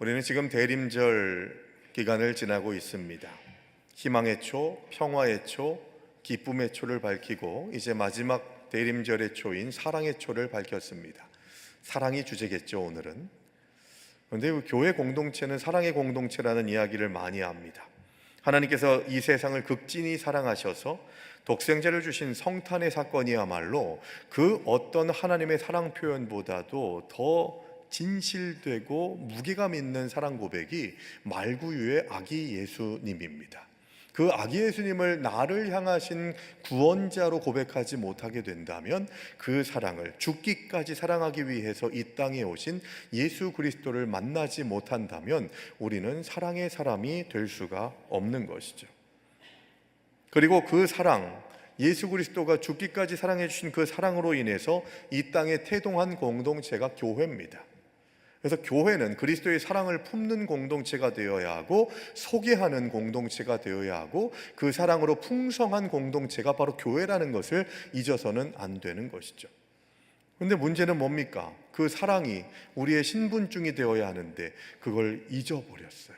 우리는 지금 대림절 기간을 지나고 있습니다. 희망의 초, 평화의 초, 기쁨의 초를 밝히고 이제 마지막 대림절의 초인 사랑의 초를 밝혔습니다. 사랑이 주제겠죠, 오늘은. 그런데 교회 공동체는 사랑의 공동체라는 이야기를 많이 합니다. 하나님께서 이 세상을 극진히 사랑하셔서 독생자를 주신 성탄의 사건이야말로 그 어떤 하나님의 사랑 표현보다도 더 진실되고 무게감 있는 사랑 고백이 말구유의 아기 예수님입니다. 그 아기 예수님을 나를 향하신 구원자로 고백하지 못하게 된다면 그 사랑을 죽기까지 사랑하기 위해서 이 땅에 오신 예수 그리스도를 만나지 못한다면 우리는 사랑의 사람이 될 수가 없는 것이죠. 그리고 그 사랑, 예수 그리스도가 죽기까지 사랑해 주신 그 사랑으로 인해서 이 땅에 태동한 공동체가 교회입니다. 그래서 교회는 그리스도의 사랑을 품는 공동체가 되어야 하고 소개하는 공동체가 되어야 하고 그 사랑으로 풍성한 공동체가 바로 교회라는 것을 잊어서는 안 되는 것이죠. 그런데 문제는 뭡니까? 그 사랑이 우리의 신분증이 되어야 하는데 그걸 잊어버렸어요.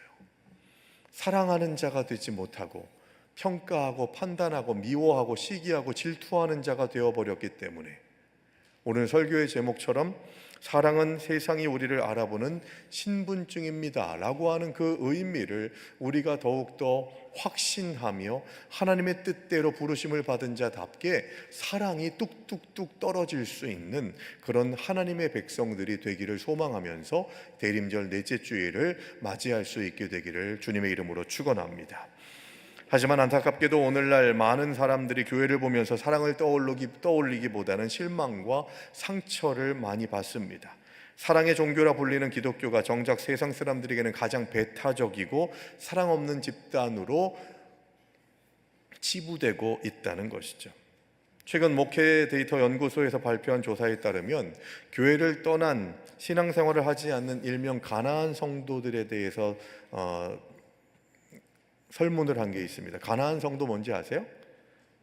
사랑하는 자가 되지 못하고 평가하고 판단하고 미워하고 시기하고 질투하는 자가 되어버렸기 때문에 오늘 설교의 제목처럼 사랑은 세상이 우리를 알아보는 신분증입니다 라고 하는 그 의미를 우리가 더욱더 확신하며 하나님의 뜻대로 부르심을 받은 자답게 사랑이 뚝뚝뚝 떨어질 수 있는 그런 하나님의 백성들이 되기를 소망하면서 대림절 넷째 주일을 맞이할 수 있게 되기를 주님의 이름으로 축원합니다. 하지만 안타깝게도 오늘날 많은 사람들이 교회를 보면서 사랑을 떠올리기보다는 실망과 상처를 많이 받습니다. 사랑의 종교라 불리는 기독교가 정작 세상 사람들에게는 가장 배타적이고 사랑 없는 집단으로 치부되고 있다는 것이죠. 최근 목회 데이터 연구소에서 발표한 조사에 따르면 교회를 떠난 신앙생활을 하지 않는 일명 가나안 성도들에 대해서 설문을 한 게 있습니다. 가나안 성도 뭔지 아세요?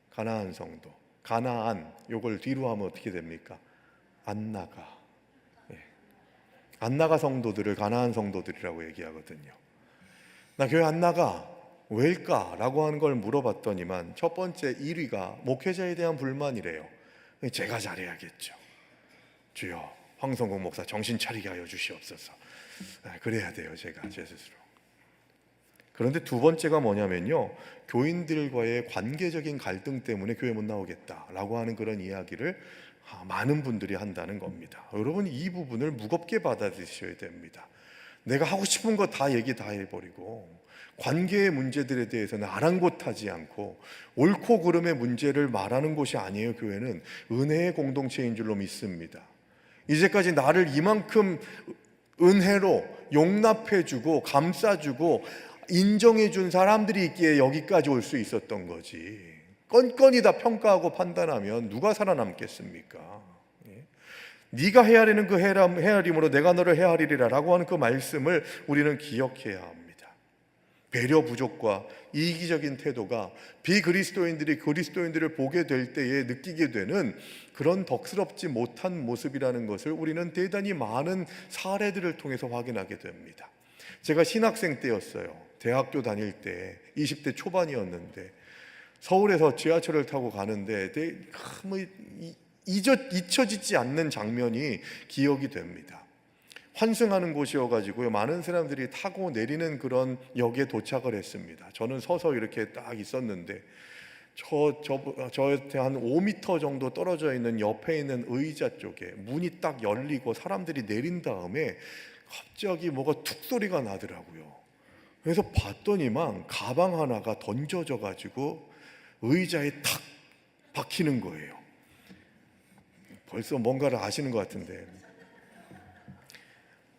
가나안 성도. 가나안, 요걸 뒤로 하면 어떻게 됩니까? 안 나가. 안 나가 성도들을 가나안 성도들이라고 얘기하거든요. 나 교회 안 나가. 왜일까? 라고 하는 걸 물어봤더니만 첫 번째 1위가 목회자에 대한 불만이래요. 제가 잘해야겠죠. 주여, 황성국 목사 정신 차리게 하여 주시옵소서. 그래야 돼요, 제가 제 스스로. 그런데 두 번째가 뭐냐면요, 교인들과의 관계적인 갈등 때문에 교회 못 나오겠다라고 하는 그런 이야기를 많은 분들이 한다는 겁니다. 여러분, 이 부분을 무겁게 받아들이셔야 됩니다. 내가 하고 싶은 거 다 얘기 다 해버리고 관계의 문제들에 대해서는 아랑곳하지 않고 옳고 그름의 문제를 말하는 곳이 아니에요. 교회는 은혜의 공동체인 줄로 믿습니다. 이제까지 나를 이만큼 은혜로 용납해주고 감싸주고 인정해준 사람들이 있기에 여기까지 올 수 있었던 거지. 건건이 다 평가하고 판단하면 누가 살아남겠습니까? 네가 헤아리는 그 헤아림으로 내가 너를 헤아리리라 라고 하는 그 말씀을 우리는 기억해야 합니다. 배려 부족과 이기적인 태도가 비그리스도인들이 그리스도인들을 보게 될 때에 느끼게 되는 그런 덕스럽지 못한 모습이라는 것을 우리는 대단히 많은 사례들을 통해서 확인하게 됩니다. 제가 신학생 때였어요. 대학교 다닐 때 20대 초반이었는데 서울에서 지하철을 타고 가는데 잊혀지지 않는 장면이 기억이 됩니다. 환승하는 곳이어가지고요, 많은 사람들이 타고 내리는 그런 역에 도착을 했습니다. 저는 서서 이렇게 딱 있었는데 저한테 한 5m 정도 떨어져 있는 옆에 있는 의자 쪽에 문이 딱 열리고 사람들이 내린 다음에 갑자기 뭐가 툭 소리가 나더라고요. 그래서 봤더니만 가방 하나가 던져져 가지고 의자에 탁 박히는 거예요. 벌써 뭔가를 아시는 것 같은데,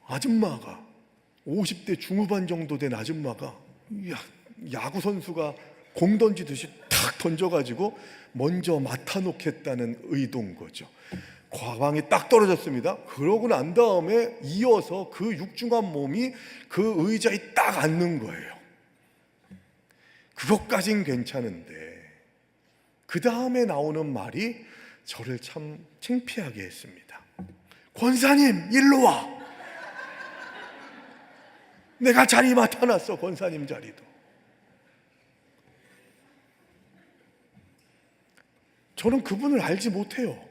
아줌마가 50대 중후반 정도 된 아줌마가 야구 선수가 공 던지듯이 탁 던져가지고 먼저 맡아놓겠다는 의도인 거죠. 가방이 딱 떨어졌습니다. 그러고 난 다음에 이어서 그 육중한 몸이 그 의자에 딱 앉는 거예요. 그것까진 괜찮은데 그 다음에 나오는 말이 저를 참 창피하게 했습니다. 권사님, 일로 와. 내가 자리 맡아놨어, 권사님 자리도. 저는 그분을 알지 못해요.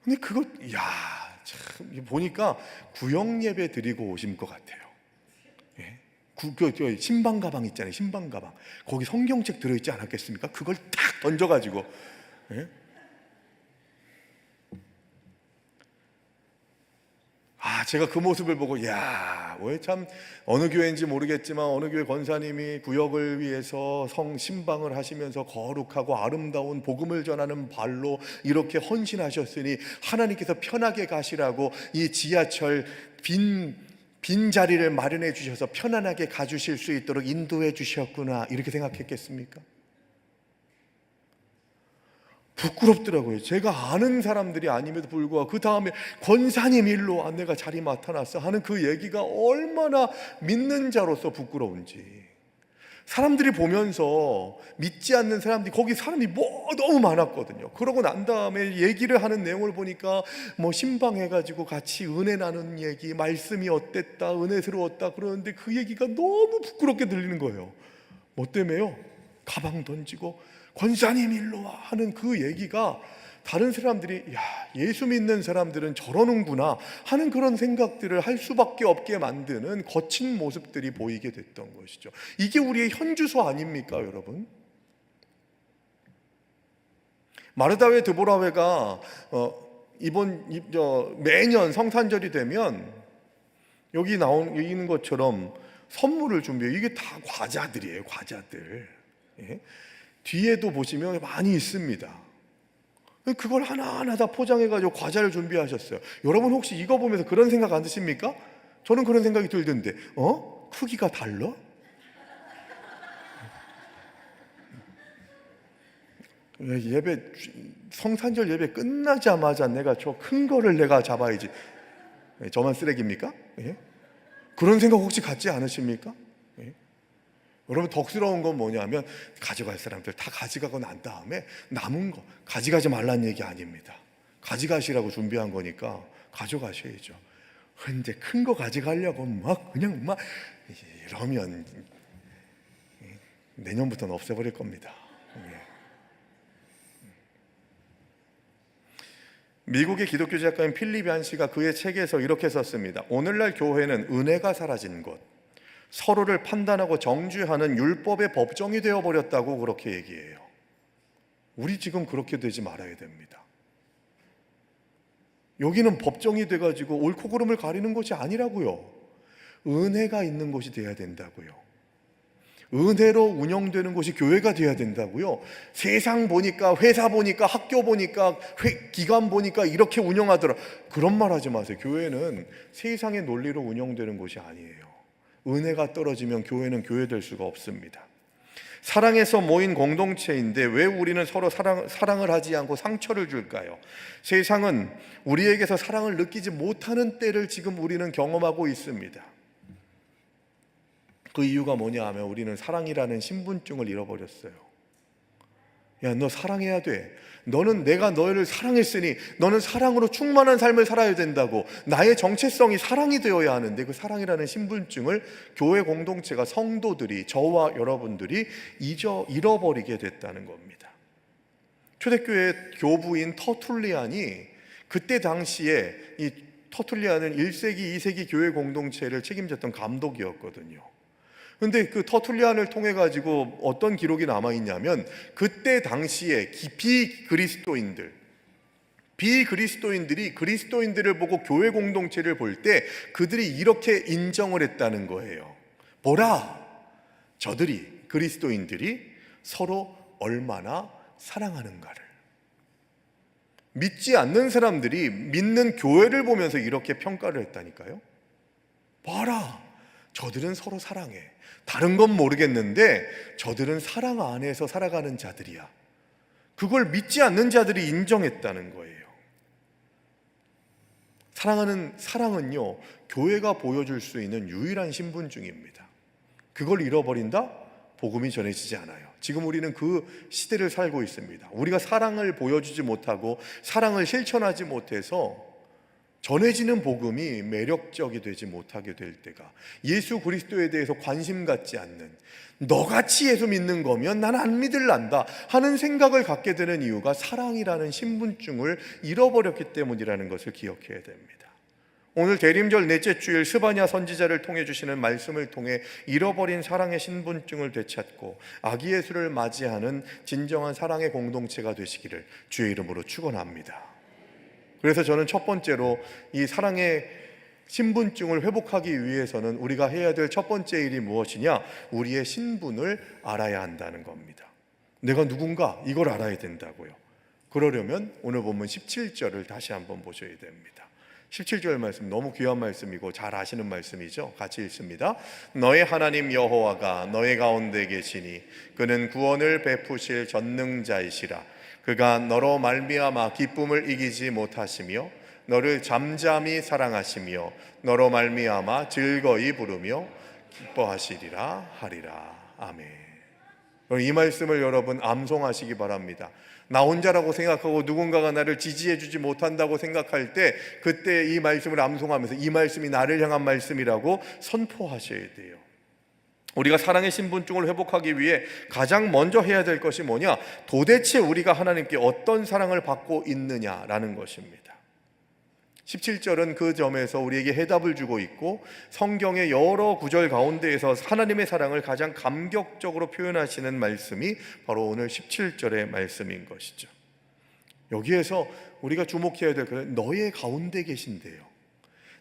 근데 그거, 참, 보니까 구역 예배 드리고 오신 것 같아요. 예? 신방 가방 있잖아요. 신방 가방. 거기 성경책 들어있지 않았겠습니까? 그걸 탁 던져가지고. 예? 제가 그 모습을 보고, 왜 참, 어느 교회인지 모르겠지만, 어느 교회 권사님이 구역을 위해서 신방을 하시면서 거룩하고 아름다운 복음을 전하는 발로 이렇게 헌신하셨으니, 하나님께서 편하게 가시라고 이 지하철 빈 자리를 마련해 주셔서 편안하게 가주실 수 있도록 인도해 주셨구나, 이렇게 생각했겠습니까? 부끄럽더라고요. 제가 아는 사람들이 아님에도 불구하고 그 다음에 권사님 일로 와, 내가 자리 맡아놨어 하는 그 얘기가 얼마나 믿는 자로서 부끄러운지. 사람들이 보면서 믿지 않는 사람들이, 거기 사람이 너무 많았거든요. 그러고 난 다음에 얘기를 하는 내용을 보니까 신방해가지고 같이 은혜 나눈 얘기, 말씀이 어땠다, 은혜스러웠다 그러는데 그 얘기가 너무 부끄럽게 들리는 거예요. 뭐 때문에요? 가방 던지고 권사님 일로 와 하는 그 얘기가 다른 사람들이 예수 믿는 사람들은 저러는구나 하는 그런 생각들을 할 수밖에 없게 만드는 거친 모습들이 보이게 됐던 것이죠. 이게 우리의 현주소 아닙니까, 여러분? 마르다회 드보라회가 매년 성탄절이 되면 여기 있는 것처럼 선물을 준비해요. 이게 다 과자들이에요, 과자들. 예? 뒤에도 보시면 많이 있습니다. 그걸 하나하나 다 포장해가지고 과자를 준비하셨어요. 여러분 혹시 이거 보면서 그런 생각 안 드십니까? 저는 그런 생각이 들던데, 크기가 달라? 성탄절 예배 끝나자마자 내가 저 큰 거를 내가 잡아야지. 저만 쓰레기입니까? 예? 그런 생각 혹시 갖지 않으십니까? 예? 여러분 덕스러운 건 뭐냐면, 가져갈 사람들 다 가져가고 난 다음에 남은 거 가져가지 말라는 얘기 아닙니다. 가져가시라고 준비한 거니까 가져가셔야죠. 근데 큰 거 가져가려고 그냥 이러면 내년부터는 없애버릴 겁니다. 미국의 기독교 작가인 필립 얀 씨가 그의 책에서 이렇게 썼습니다. 오늘날 교회는 은혜가 사라진 것, 서로를 판단하고 정죄하는 율법의 법정이 되어버렸다고 그렇게 얘기해요. 우리 지금 그렇게 되지 말아야 됩니다. 여기는 법정이 돼가지고 옳고 그름을 가리는 것이 아니라고요. 은혜가 있는 곳이 돼야 된다고요. 은혜로 운영되는 곳이 교회가 돼야 된다고요. 세상 보니까, 회사 보니까, 학교 보니까, 기관 보니까 이렇게 운영하더라, 그런 말 하지 마세요. 교회는 세상의 논리로 운영되는 곳이 아니에요. 은혜가 떨어지면 교회는 교회될 수가 없습니다. 사랑에서 모인 공동체인데 왜 우리는 서로 사랑을 하지 않고 상처를 줄까요? 세상은 우리에게서 사랑을 느끼지 못하는 때를 지금 우리는 경험하고 있습니다. 그 이유가 뭐냐 하면, 우리는 사랑이라는 신분증을 잃어버렸어요. 너 사랑해야 돼. 내가 너를 사랑했으니 너는 사랑으로 충만한 삶을 살아야 된다고. 나의 정체성이 사랑이 되어야 하는데, 그 사랑이라는 신분증을 교회 공동체가, 성도들이, 저와 여러분들이 잃어버리게 됐다는 겁니다. 초대교회 교부인 터툴리안이 그때 당시에, 이 터툴리안은 1세기, 2세기 교회 공동체를 책임졌던 감독이었거든요. 근데 그 터툴리안을 통해 가지고 어떤 기록이 남아 있냐면, 그때 당시에 비그리스도인들이 그리스도인들을 보고 교회 공동체를 볼 때 그들이 이렇게 인정을 했다는 거예요. 보라, 그리스도인들이 서로 얼마나 사랑하는가를. 믿지 않는 사람들이 믿는 교회를 보면서 이렇게 평가를 했다니까요. 봐라, 저들은 서로 사랑해. 다른 건 모르겠는데 저들은 사랑 안에서 살아가는 자들이야. 그걸 믿지 않는 자들이 인정했다는 거예요. 사랑은요, 교회가 보여줄 수 있는 유일한 신분증입니다. 그걸 잃어버린다? 복음이 전해지지 않아요. 지금 우리는 그 시대를 살고 있습니다. 우리가 사랑을 보여주지 못하고 사랑을 실천하지 못해서 전해지는 복음이 매력적이 되지 못하게 될 때가, 예수 그리스도에 대해서 관심 갖지 않는, 너같이 예수 믿는 거면 난 안 믿을란다 하는 생각을 갖게 되는 이유가 사랑이라는 신분증을 잃어버렸기 때문이라는 것을 기억해야 됩니다. 오늘 대림절 넷째 주일 스바냐 선지자를 통해 주시는 말씀을 통해 잃어버린 사랑의 신분증을 되찾고 아기 예수를 맞이하는 진정한 사랑의 공동체가 되시기를 주의 이름으로 축원합니다. 그래서 저는 첫 번째로 이 사랑의 신분증을 회복하기 위해서는 우리가 해야 될 첫 번째 일이 무엇이냐? 우리의 신분을 알아야 한다는 겁니다. 내가 누군가 이걸 알아야 된다고요. 그러려면 오늘 본문 17절을 다시 한번 보셔야 됩니다. 17절 말씀 너무 귀한 말씀이고 잘 아시는 말씀이죠. 같이 읽습니다. 너의 하나님 여호와가 너의 가운데 계시니 그는 구원을 베푸실 전능자이시라. 그가 너로 말미암아 기쁨을 이기지 못하시며 너를 잠잠히 사랑하시며 너로 말미암아 즐거이 부르며 기뻐하시리라 하리라. 아멘. 이 말씀을 여러분 암송하시기 바랍니다. 나 혼자라고 생각하고 누군가가 나를 지지해 주지 못한다고 생각할 때 그때 이 말씀을 암송하면서 이 말씀이 나를 향한 말씀이라고 선포하셔야 돼요. 우리가 사랑의 신분증을 회복하기 위해 가장 먼저 해야 될 것이 뭐냐? 도대체 우리가 하나님께 어떤 사랑을 받고 있느냐라는 것입니다. 17절은 그 점에서 우리에게 해답을 주고 있고 성경의 여러 구절 가운데에서 하나님의 사랑을 가장 감격적으로 표현하시는 말씀이 바로 오늘 17절의 말씀인 것이죠. 여기에서 우리가 주목해야 될 것은 너의 가운데 계신데요.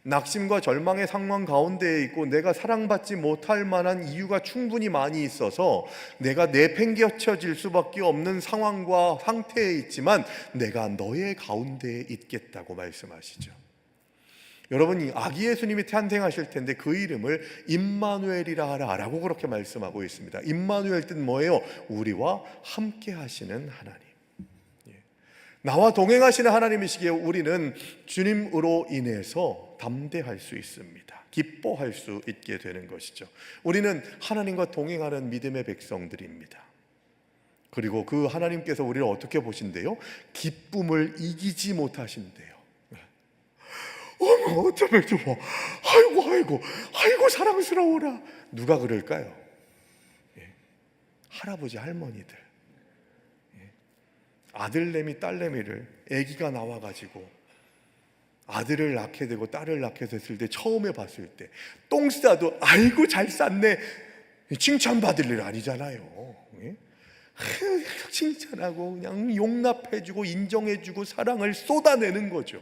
낙심과 절망의 상황 가운데에 있고 내가 사랑받지 못할 만한 이유가 충분히 많이 있어서 내가 내팽개쳐질 수밖에 없는 상황과 상태에 있지만 내가 너의 가운데에 있겠다고 말씀하시죠. 여러분, 아기 예수님이 탄생하실 텐데 그 이름을 임마누엘이라 하라라고 그렇게 말씀하고 있습니다. 임마누엘 뜻 뭐예요? 우리와 함께 하시는 하나님. 나와 동행하시는 하나님이시기에 우리는 주님으로 인해서 담대할 수 있습니다. 기뻐할 수 있게 되는 것이죠. 우리는 하나님과 동행하는 믿음의 백성들입니다. 그리고 그 하나님께서 우리를 어떻게 보신대요? 기쁨을 이기지 못하신대요. 어쩌면 좋아. 아이고 사랑스러워라. 누가 그럴까요? 할아버지 할머니들. 아들내미 딸내미를 아기가 나와가지고 아들을 낳게 되고 딸을 낳게 됐을 때 처음에 봤을 때 똥 싸도 아이고 잘 쌌네 칭찬받을 일 아니잖아요. 칭찬하고 그냥 용납해주고 인정해주고 사랑을 쏟아내는 거죠.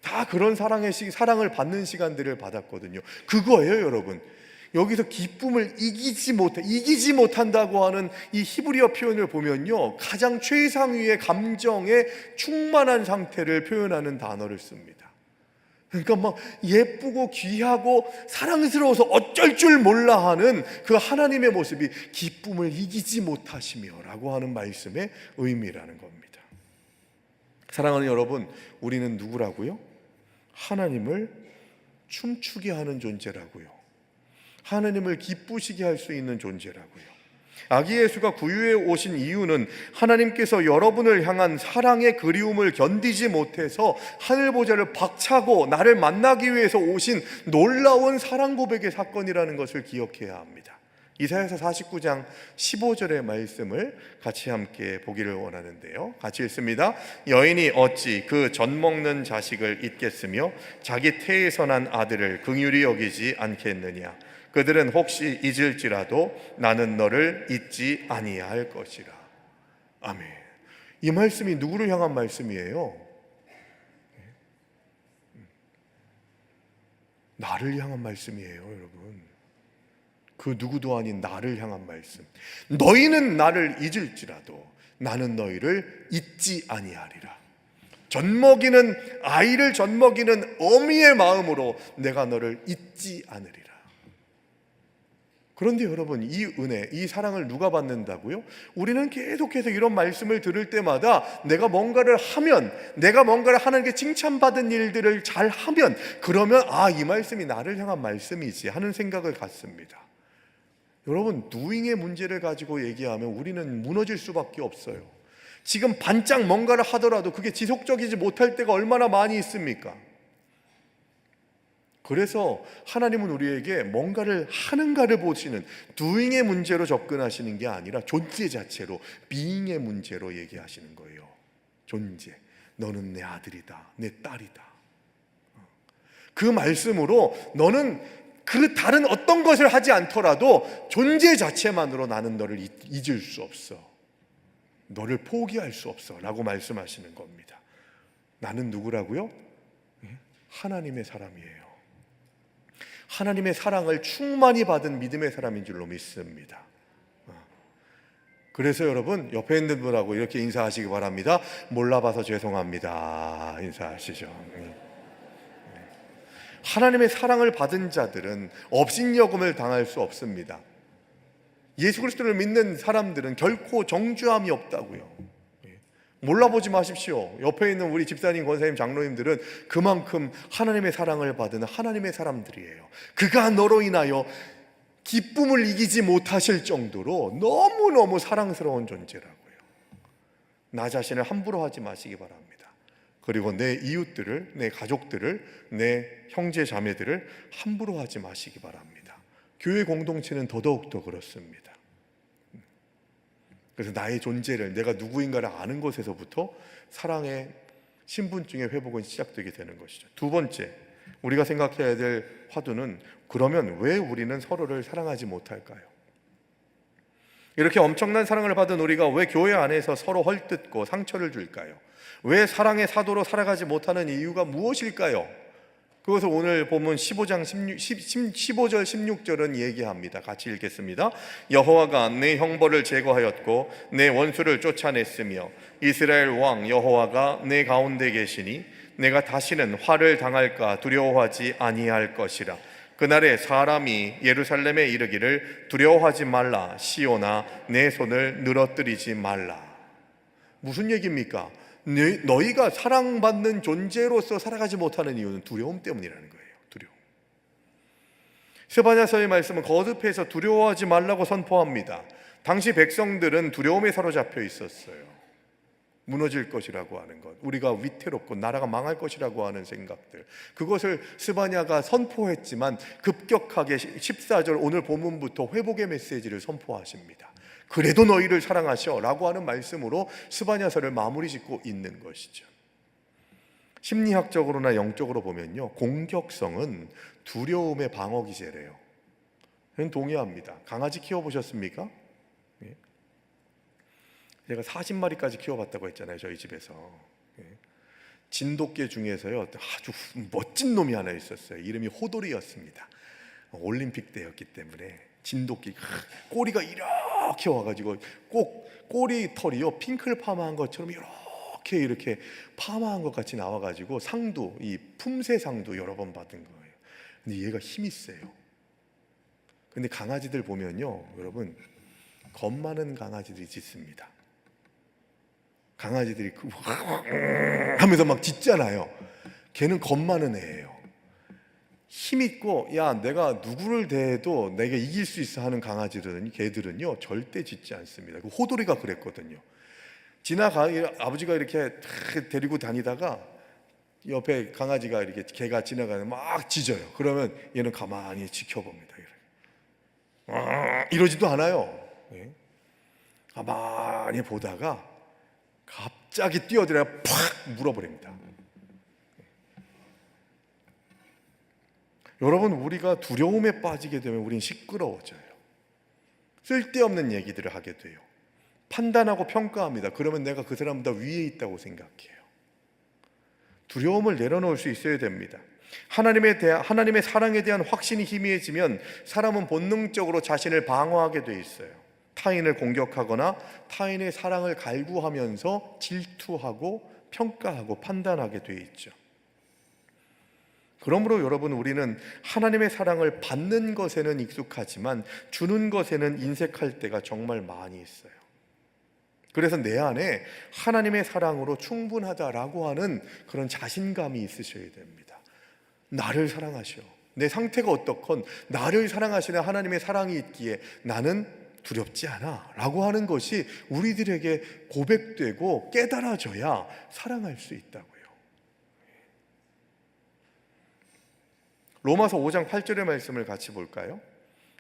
다 그런 사랑을 받는 시간들을 받았거든요. 그거예요, 여러분. 여기서 기쁨을 이기지 못한다고 하는 이 히브리어 표현을 보면요, 가장 최상위의 감정에 충만한 상태를 표현하는 단어를 씁니다. 그러니까 막 예쁘고 귀하고 사랑스러워서 어쩔 줄 몰라 하는 그 하나님의 모습이 기쁨을 이기지 못하시며 라고 하는 말씀의 의미라는 겁니다. 사랑하는 여러분, 우리는 누구라고요? 하나님을 춤추게 하는 존재라고요. 하나님을 기쁘시게 할 수 있는 존재라고요. 아기 예수가 구유에 오신 이유는 하나님께서 여러분을 향한 사랑의 그리움을 견디지 못해서 하늘 보좌를 박차고 나를 만나기 위해서 오신 놀라운 사랑 고백의 사건이라는 것을 기억해야 합니다. 이사야서 49장 15절의 말씀을 같이 함께 보기를 원하는데요. 같이 읽습니다. 여인이 어찌 그 젖먹는 자식을 잊겠으며 자기 태에서 난 아들을 긍휼히 여기지 않겠느냐. 그들은 혹시 잊을지라도 나는 너를 잊지 아니할 것이라. 아멘. 이 말씀이 누구를 향한 말씀이에요? 나를 향한 말씀이에요, 여러분. 그 누구도 아닌 나를 향한 말씀. 너희는 나를 잊을지라도 나는 너희를 잊지 아니하리라. 아이를 젖먹이는 어미의 마음으로 내가 너를 잊지 않으리라. 그런데 여러분, 이 은혜, 이 사랑을 누가 받는다고요? 우리는 계속해서 이런 말씀을 들을 때마다 내가 뭔가를 하나님께 칭찬받은 일들을 잘 하면, 그러면 이 말씀이 나를 향한 말씀이지 하는 생각을 갖습니다. 여러분, doing의 문제를 가지고 얘기하면 우리는 무너질 수밖에 없어요. 지금 반짝 뭔가를 하더라도 그게 지속적이지 못할 때가 얼마나 많이 있습니까? 그래서 하나님은 우리에게 뭔가를 하는가를 보시는 doing의 문제로 접근하시는 게 아니라 존재 자체로 being의 문제로 얘기하시는 거예요. 존재. 너는 내 아들이다, 내 딸이다. 그 말씀으로 너는 그 다른 어떤 것을 하지 않더라도 존재 자체만으로 나는 너를 잊을 수 없어, 너를 포기할 수 없어 라고 말씀하시는 겁니다. 나는 누구라고요? 하나님의 사람이에요. 하나님의 사랑을 충만히 받은 믿음의 사람인 줄로 믿습니다. 그래서 여러분 옆에 있는 분하고 이렇게 인사하시기 바랍니다. 몰라봐서 죄송합니다 인사하시죠. 하나님의 사랑을 받은 자들은 업신여금을 당할 수 없습니다. 예수 그리스도를 믿는 사람들은 결코 정죄함이 없다고요. 몰라보지 마십시오. 옆에 있는 우리 집사님, 권사님, 장로님들은 그만큼 하나님의 사랑을 받은 하나님의 사람들이에요. 그가 너로 인하여 기쁨을 이기지 못하실 정도로 너무너무 사랑스러운 존재라고요. 나 자신을 함부로 하지 마시기 바랍니다. 그리고 내 이웃들을, 내 가족들을, 내 형제 자매들을 함부로 하지 마시기 바랍니다. 교회 공동체는 더더욱더 그렇습니다. 그래서 나의 존재를, 내가 누구인가를 아는 것에서부터 사랑의 신분증의 회복은 시작되게 되는 것이죠. 두 번째, 우리가 생각해야 될 화두는 그러면 왜 우리는 서로를 사랑하지 못할까요? 이렇게 엄청난 사랑을 받은 우리가 왜 교회 안에서 서로 헐뜯고 상처를 줄까요? 왜 사랑의 사도로 살아가지 못하는 이유가 무엇일까요? 그것을 오늘 본문 15절 16절은 얘기합니다. 같이 읽겠습니다. 여호와가 내 형벌을 제거하였고 내 원수를 쫓아냈으며 이스라엘 왕 여호와가 내 가운데 계시니 내가 다시는 화를 당할까 두려워하지 아니할 것이라. 그날에 사람이 예루살렘에 이르기를 두려워하지 말라, 시온아 내 손을 늘어뜨리지 말라. 무슨 얘기입니까? 너희가 사랑받는 존재로서 살아가지 못하는 이유는 두려움 때문이라는 거예요. 두려움. 스바냐서의 말씀은 거듭해서 두려워하지 말라고 선포합니다. 당시 백성들은 두려움에 사로잡혀 있었어요. 무너질 것이라고 하는 것, 우리가 위태롭고 나라가 망할 것이라고 하는 생각들, 그것을 스바냐가 선포했지만 급격하게 14절 오늘 본문부터 회복의 메시지를 선포하십니다. 그래도 너희를 사랑하셔 라고 하는 말씀으로 스바냐서를 마무리 짓고 있는 것이죠. 심리학적으로나 영적으로 보면요, 공격성은 두려움의 방어 기제래요. 저는 동의합니다. 강아지 키워보셨습니까? 제가 40마리까지 키워봤다고 했잖아요, 저희 집에서. 진돗개 중에서요 아주 멋진 놈이 하나 있었어요. 이름이 호돌이였습니다. 올림픽 때였기 때문에 진돗개 꼬리가 이렇게 와가지고 꼭 꼬리 털이요 핑클 파마한 것처럼 이렇게 파마한 것 같이 나와가지고 상도, 이 품새상도 여러 번 받은 거예요. 근데 얘가 힘이 세요. 근데 강아지들 보면요 여러분, 겁 많은 강아지들이 짖습니다. 강아지들이 하면서 막 짖잖아요. 걔는 겁 많은 애예요. 힘있고 야 내가 누구를 대해도 내가 이길 수 있어 하는 강아지들은, 걔들은요 절대 짖지 않습니다. 그 호돌이가 그랬거든요. 아버지가 이렇게 데리고 다니다가 옆에 강아지가 이렇게 개가 지나가면 막 짖어요. 그러면 얘는 가만히 지켜봅니다. 이러지도 않아요. 가만히 보다가 갑자기 뛰어들어 팍 물어버립니다. 여러분, 우리가 두려움에 빠지게 되면 우린 시끄러워져요. 쓸데없는 얘기들을 하게 돼요. 판단하고 평가합니다. 그러면 내가 그 사람보다 위에 있다고 생각해요. 두려움을 내려놓을 수 있어야 됩니다. 하나님의 사랑에 대한 확신이 희미해지면 사람은 본능적으로 자신을 방어하게 돼 있어요. 타인을 공격하거나 타인의 사랑을 갈구하면서 질투하고 평가하고 판단하게 돼 있죠. 그러므로 여러분, 우리는 하나님의 사랑을 받는 것에는 익숙하지만 주는 것에는 인색할 때가 정말 많이 있어요. 그래서 내 안에 하나님의 사랑으로 충분하다라고 하는 그런 자신감이 있으셔야 됩니다. 나를 사랑하시오. 내 상태가 어떻건 나를 사랑하시는 하나님의 사랑이 있기에 나는 두렵지 않아 라고 하는 것이 우리들에게 고백되고 깨달아져야 사랑할 수 있다고요. 로마서 5장 8절의 말씀을 같이 볼까요?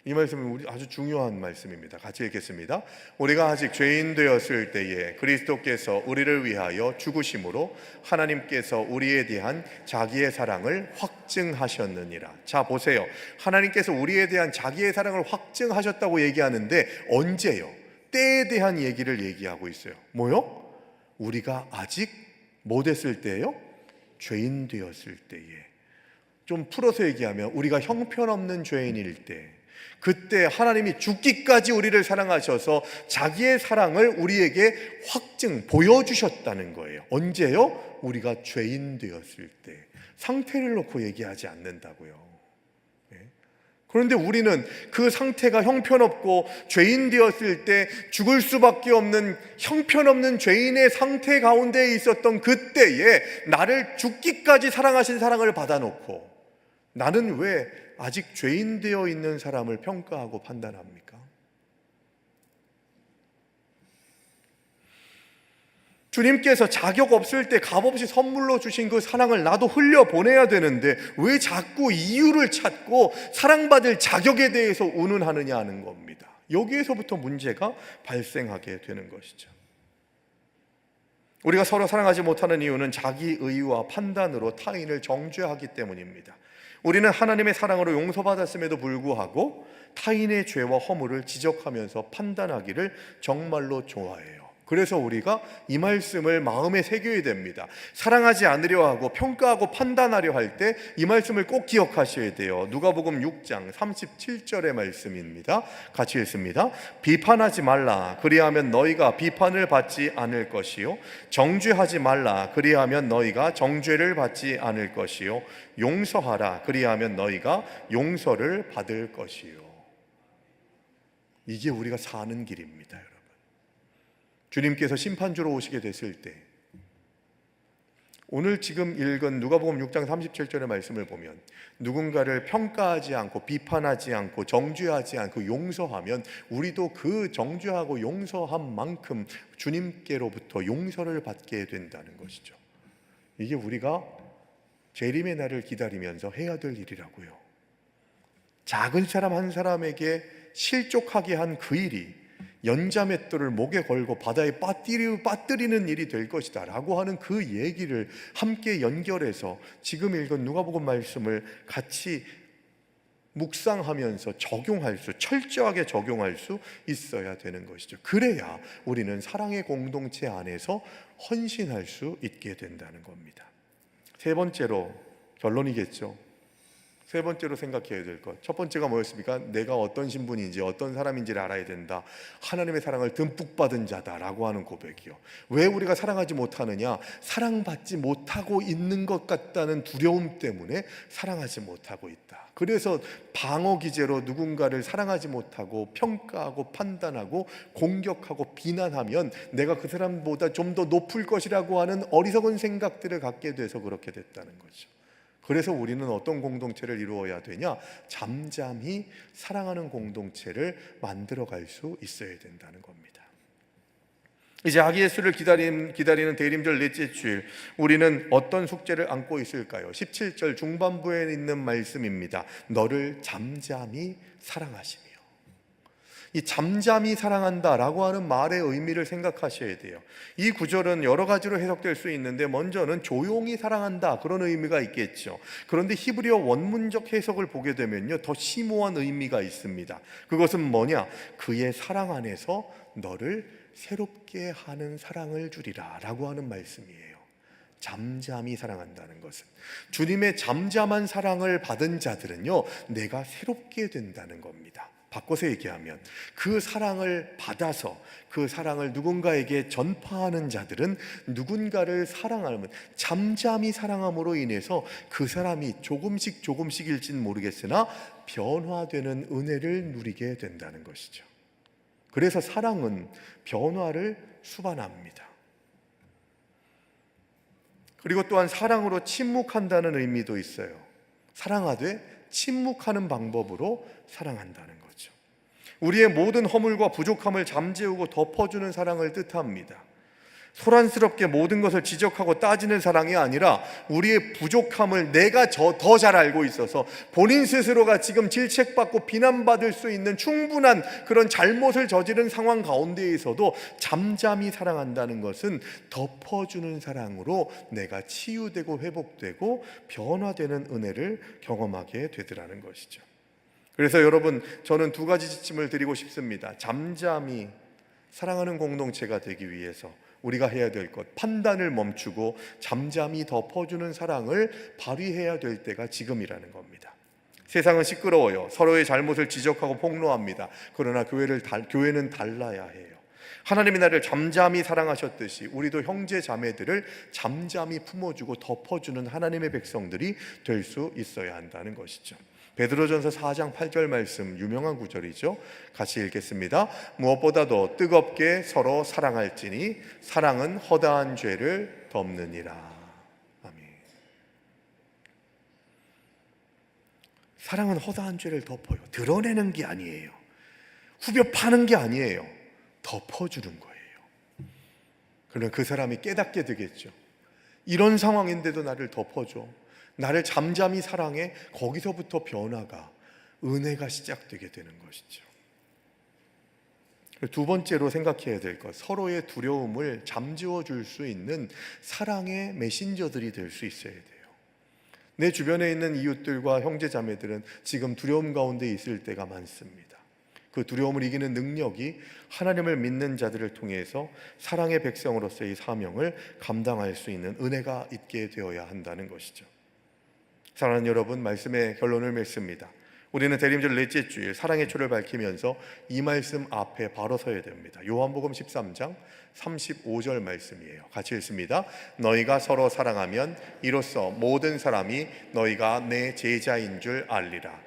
이 말씀은 우리 아주 중요한 말씀입니다. 같이 읽겠습니다. 우리가 아직 죄인 되었을 때에 그리스도께서 우리를 위하여 죽으심으로 하나님께서 우리에 대한 자기의 사랑을 확증하셨느니라. 자, 보세요. 하나님께서 우리에 대한 자기의 사랑을 확증하셨다고 얘기하는데 언제요? 때에 대한 얘기를 얘기하고 있어요. 뭐요? 우리가 아직 뭐 됐을 때요? 죄인 되었을 때에. 좀 풀어서 얘기하면 우리가 형편없는 죄인일 때, 그때 하나님이 죽기까지 우리를 사랑하셔서 자기의 사랑을 우리에게 보여주셨다는 거예요. 언제요? 우리가 죄인 되었을 때. 상태를 놓고 얘기하지 않는다고요. 그런데 우리는 그 상태가 형편없고 죄인 되었을 때 죽을 수밖에 없는 형편없는 죄인의 상태 가운데 있었던 그때에 나를 죽기까지 사랑하신 사랑을 받아놓고 나는 왜 아직 죄인 되어 있는 사람을 평가하고 판단합니까? 주님께서 자격 없을 때 값없이 선물로 주신 그 사랑을 나도 흘려보내야 되는데 왜 자꾸 이유를 찾고 사랑받을 자격에 대해서 운운하느냐 하는 겁니다. 여기에서부터 문제가 발생하게 되는 것이죠. 우리가 서로 사랑하지 못하는 이유는 자기 의와 판단으로 타인을 정죄하기 때문입니다. 우리는 하나님의 사랑으로 용서받았음에도 불구하고 타인의 죄와 허물을 지적하면서 판단하기를 정말로 좋아해요. 그래서 우리가 이 말씀을 마음에 새겨야 됩니다. 사랑하지 않으려 하고 평가하고 판단하려 할 때 이 말씀을 꼭 기억하셔야 돼요. 누가복음 6장 37절의 말씀입니다. 같이 읽습니다. 비판하지 말라. 그리하면 너희가 비판을 받지 않을 것이요. 정죄하지 말라. 그리하면 너희가 정죄를 받지 않을 것이요. 용서하라. 그리하면 너희가 용서를 받을 것이요. 이게 우리가 사는 길입니다, 여러분. 주님께서 심판주로 오시게 됐을 때, 오늘 지금 읽은 누가복음 6장 37절의 말씀을 보면 누군가를 평가하지 않고 비판하지 않고 정죄하지 않고 용서하면 우리도 그 정죄하고 용서한 만큼 주님께로부터 용서를 받게 된다는 것이죠. 이게 우리가 재림의 날을 기다리면서 해야 될 일이라고요. 작은 사람 한 사람에게 실족하게 한 그 일이 연자맷돌을 목에 걸고 바다에 빠뜨리는 일이 될 것이다 라고 하는 그 얘기를 함께 연결해서 지금 읽은 누가복음 말씀을 같이 묵상하면서 철저하게 적용할 수 있어야 되는 것이죠. 그래야 우리는 사랑의 공동체 안에서 헌신할 수 있게 된다는 겁니다. 세 번째로, 결론이겠죠. 세 번째로 생각해야 될 것, 첫 번째가 뭐였습니까? 내가 어떤 신분인지 어떤 사람인지를 알아야 된다. 하나님의 사랑을 듬뿍 받은 자다라고 하는 고백이요. 왜 우리가 사랑하지 못하느냐? 사랑받지 못하고 있는 것 같다는 두려움 때문에 사랑하지 못하고 있다. 그래서 방어 기제로 누군가를 사랑하지 못하고 평가하고 판단하고 공격하고 비난하면 내가 그 사람보다 좀 더 높을 것이라고 하는 어리석은 생각들을 갖게 돼서 그렇게 됐다는 거죠. 그래서 우리는 어떤 공동체를 이루어야 되냐? 잠잠히 사랑하는 공동체를 만들어갈 수 있어야 된다는 겁니다. 이제 아기 예수를 기다리는 대림절 넷째 주일, 우리는 어떤 숙제를 안고 있을까요? 17절 중반부에 있는 말씀입니다. 너를 잠잠히 사랑하시며. 이 잠잠히 사랑한다라고 하는 말의 의미를 생각하셔야 돼요. 이 구절은 여러 가지로 해석될 수 있는데 먼저는 조용히 사랑한다, 그런 의미가 있겠죠. 그런데 히브리어 원문적 해석을 보게 되면요, 더 심오한 의미가 있습니다. 그것은 뭐냐? 그의 사랑 안에서 너를 새롭게 하는 사랑을 주리라 라고 하는 말씀이에요. 잠잠히 사랑한다는 것은, 주님의 잠잠한 사랑을 받은 자들은요, 내가 새롭게 된다는 겁니다. 바꿔서 얘기하면 그 사랑을 받아서 그 사랑을 누군가에게 전파하는 자들은 누군가를 사랑하면, 잠잠히 사랑함으로 인해서 그 사람이 조금씩일진 모르겠으나 변화되는 은혜를 누리게 된다는 것이죠. 그래서 사랑은 변화를 수반합니다. 그리고 또한 사랑으로 침묵한다는 의미도 있어요. 사랑하되 침묵하는 방법으로 사랑한다는 거죠. 우리의 모든 허물과 부족함을 잠재우고 덮어주는 사랑을 뜻합니다. 소란스럽게 모든 것을 지적하고 따지는 사랑이 아니라 우리의 부족함을 내가 더 잘 알고 있어서 본인 스스로가 지금 질책받고 비난받을 수 있는 충분한 그런 잘못을 저지른 상황 가운데에서도 잠잠히 사랑한다는 것은 덮어주는 사랑으로 내가 치유되고 회복되고 변화되는 은혜를 경험하게 되더라는 것이죠. 그래서 여러분, 저는 두 가지 지침을 드리고 싶습니다. 잠잠히 사랑하는 공동체가 되기 위해서 우리가 해야 될 것, 판단을 멈추고 잠잠히 덮어주는 사랑을 발휘해야 될 때가 지금이라는 겁니다. 세상은 시끄러워요. 서로의 잘못을 지적하고 폭로합니다. 그러나 교회는 달라야 해요. 하나님이 나를 잠잠히 사랑하셨듯이 우리도 형제 자매들을 잠잠히 품어주고 덮어주는 하나님의 백성들이 될 수 있어야 한다는 것이죠. 베드로전서 4장 8절 말씀, 유명한 구절이죠. 같이 읽겠습니다. 무엇보다도 뜨겁게 서로 사랑할지니 사랑은 허다한 죄를 덮느니라. 아멘. 사랑은 허다한 죄를 덮어요. 드러내는 게 아니에요. 후벼 파는 게 아니에요. 덮어주는 거예요. 그러면 그 사람이 깨닫게 되겠죠. 이런 상황인데도 나를 덮어줘, 나를 잠잠히 사랑해. 거기서부터 변화가, 은혜가 시작되게 되는 것이죠. 두 번째로 생각해야 될 것, 서로의 두려움을 잠재워 줄 수 있는 사랑의 메신저들이 될 수 있어야 돼요. 내 주변에 있는 이웃들과 형제자매들은 지금 두려움 가운데 있을 때가 많습니다. 그 두려움을 이기는 능력이 하나님을 믿는 자들을 통해서 사랑의 백성으로서의 사명을 감당할 수 있는 은혜가 있게 되어야 한다는 것이죠. 사랑하는 여러분, 말씀의 결론을 맺습니다. 우리는 대림절 넷째 주일 사랑의 초를 밝히면서 이 말씀 앞에 바로 서야 됩니다. 요한복음 13장 35절 말씀이에요. 같이 읽습니다. 너희가 서로 사랑하면 이로써 모든 사람이 너희가 내 제자인 줄 알리라.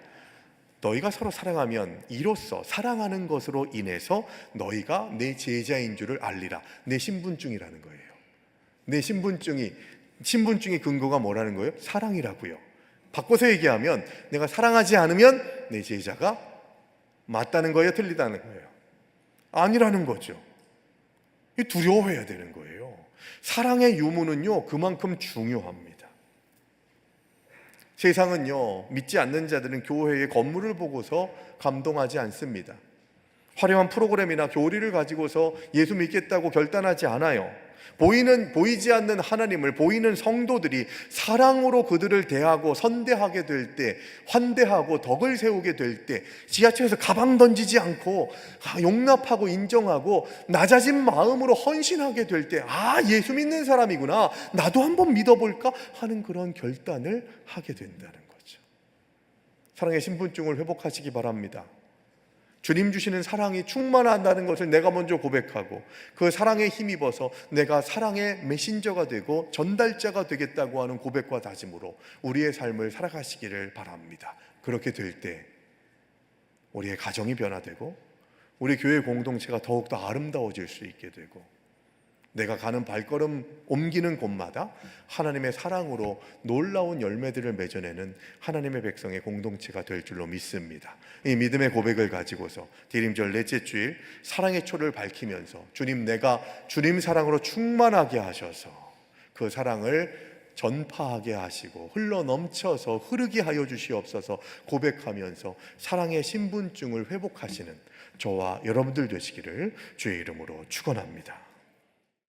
너희가 서로 사랑하면 이로써, 사랑하는 것으로 인해서 너희가 내 제자인 줄을 알리라. 내 신분증이라는 거예요. 내 신분증이 근거가 뭐라는 거예요? 사랑이라고요. 바꿔서 얘기하면 내가 사랑하지 않으면 내 제자가 맞다는 거예요? 틀리다는 거예요? 아니라는 거죠. 두려워해야 되는 거예요. 사랑의 유무는요, 그만큼 중요합니다. 세상은요, 믿지 않는 자들은 교회의 건물을 보고서 감동하지 않습니다. 화려한 프로그램이나 교리를 가지고서 예수 믿겠다고 결단하지 않아요. 보이지 않는 하나님을 보이는 성도들이 사랑으로 그들을 대하고 선대하게 될 때, 환대하고 덕을 세우게 될 때, 지하철에서 가방 던지지 않고 용납하고 인정하고 낮아진 마음으로 헌신하게 될 때, 예수 믿는 사람이구나, 나도 한번 믿어볼까 하는 그런 결단을 하게 된다는 거죠. 사랑의 신분증을 회복하시기 바랍니다. 주님 주시는 사랑이 충만한다는 것을 내가 먼저 고백하고 그 사랑에 힘입어서 내가 사랑의 메신저가 되고 전달자가 되겠다고 하는 고백과 다짐으로 우리의 삶을 살아가시기를 바랍니다. 그렇게 될 때 우리의 가정이 변화되고 우리 교회 공동체가 더욱더 아름다워질 수 있게 되고 내가 가는 발걸음 옮기는 곳마다 하나님의 사랑으로 놀라운 열매들을 맺어내는 하나님의 백성의 공동체가 될 줄로 믿습니다. 이 믿음의 고백을 가지고서 대림절 넷째 주일 사랑의 초를 밝히면서 내가 주님 사랑으로 충만하게 하셔서 그 사랑을 전파하게 하시고 흘러넘쳐서 흐르게 하여 주시옵소서 고백하면서 사랑의 신분증을 회복하시는 저와 여러분들 되시기를 주의 이름으로 축원합니다.